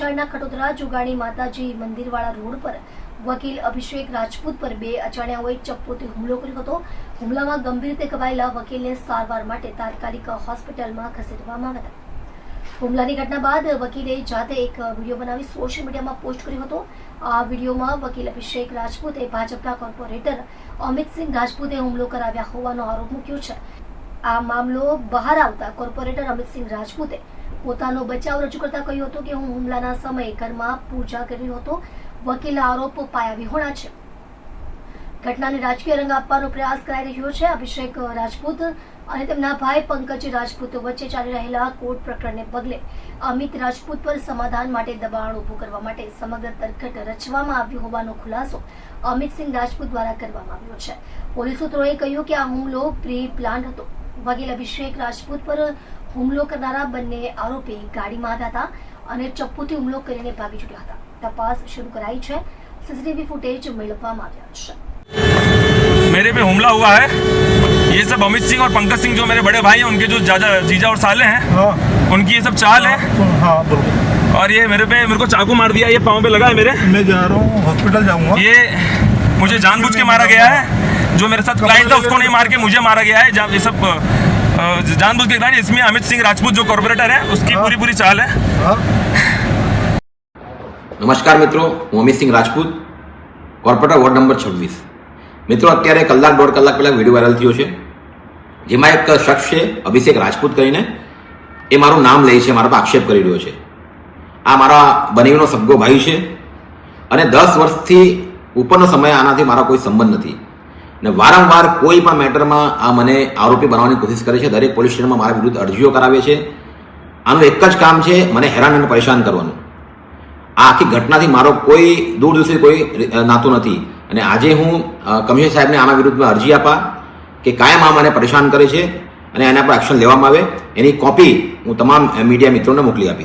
શહેરના ખટોદરા જુગાણી માતાજી મંદિરવાળા રોડ પર વકીલ અભિષેક રાજપૂત પર બે અજાણ્યાઓએ ચપ્પુથી હુમલો કર્યો હતો. હુમલામાં ગંભીર રીતે ઘવાયેલા વકીલને સારવાર માટે તાત્કાલિક હોસ્પિટલમાં ખસેડવામાં આવ્યા હતા. હુમલાની ઘટના બાદ વકીલે જાતે એક વિડીયો બનાવી સોશિયલ મીડિયામાં પોસ્ટ કર્યો હતો. આ વિડીયોમાં વકીલ અભિષેક રાજપૂતે ભાજપના કોર્પોરેટર અમિતસિંહ રાજપૂતે હુમલો કરાવ્યા હોવાનો આરોપ મૂક્યો છે. આ મામલો બહાર આવતા કોર્પોરેટર અમિતસિંહ રાજપૂતે પોતાનો બચાવ રજૂ કરતા કહ્યું હતું કે હું હુમલાના સમયે ઘરમાં પૂજા કરી રહ્યો હતો. વકીલના આરોપ પાયાવિહોણા છે. ઘટનાને રાજકીય રંગ આપવાનો પ્રયાસ કરાઈ રહ્યો છે. અભિષેક રાજપૂત અને તેમના ભાઈ પંકજ રાજપૂત વચ્ચે ચાલી રહેલા કોર્ટ પ્રકરણને પગલે અમિત રાજપૂત પર સમાધાન માટે દબાણ ઊભું કરવા માટે સમગ્ર તરકટ રચવામાં આવ્યું હોવાનો ખુલાસો અમિતસિંહ રાજપૂત દ્વારા કરવામાં આવ્યો છે. પોલીસ સૂત્રોએ કહ્યું કે આ હુમલો પ્રી પ્લાન હતો. વકીલ અભિષેક રાજપૂત પર હુમલો કરનારા બંને આરોપી ગાડીમાં આવ્યા હતા અને ચપ્પુથી હુમલો કરીને ભાગી છૂટ્યા હતા. तपास शुरू कराई है. सीसीटीवी फुटेज मेळवવામાં આવ્યા છે. मेरे पे हमला हुआ है. ये सब अमित सिंह और पंकज सिंह जो मेरे बड़े भाई हैं, उनके जो जीजा और साले हैं, उनकी ये सब चाल है. और ये मेरे को चाकू मार दिया. ये पाँव पे लगा है मेरे. मैं जा रहा हूँ, हॉस्पिटल जाऊँगा. ये मुझे जानबूझ के मारा गया है. जो मेरे साथ क्लाइंट था उसको नहीं मार के मुझे मारा गया है. ये सब जानबूझ के क्लाइंट. इसमें अमित सिंह राजपूत जो कॉर्पोरेटर है, उसकी पूरी चाल है. નમસ્કાર મિત્રો, હું Amitsinh Rajput, corporator ward number 26. મિત્રો, અત્યારે કલાક દોઢ કલાક પહેલાં વિડીયો વાયરલ થયો છે, જેમાં એક શખ્સ છે અભિષેક રાજપૂત કરીને, એ મારું નામ લે છે, મારા પર આક્ષેપ કરી રહ્યો છે. આ મારા બનેવીનો સગો ભાઈ છે અને 10 વર્ષથી ઉપરનો સમય આનાથી મારા કોઈ સંબંધ નથી અને વારંવાર કોઈ પણ મેટરમાં આ મને આરોપી બનાવવાની કોશિશ કરે છે. દરેક પોલીસ સ્ટેશનમાં મારા વિરુદ્ધ અરજીઓ કરાવે છે. આનું એક જ કામ છે, મને હેરાન અને પરેશાન કરવાનું. આ આખી ઘટનાથી મારો કોઈ દૂર દૂરથી કોઈ નાતું નથી અને આજે હું કમિશનર સાહેબને આના વિરુદ્ધમાં અરજી આપા કે કાયમ આ મને પરેશાન કરે છે અને એના પર એક્શન લેવામાં આવે. એની કોપી હું તમામ મીડિયા મિત્રોને મોકલી આપી.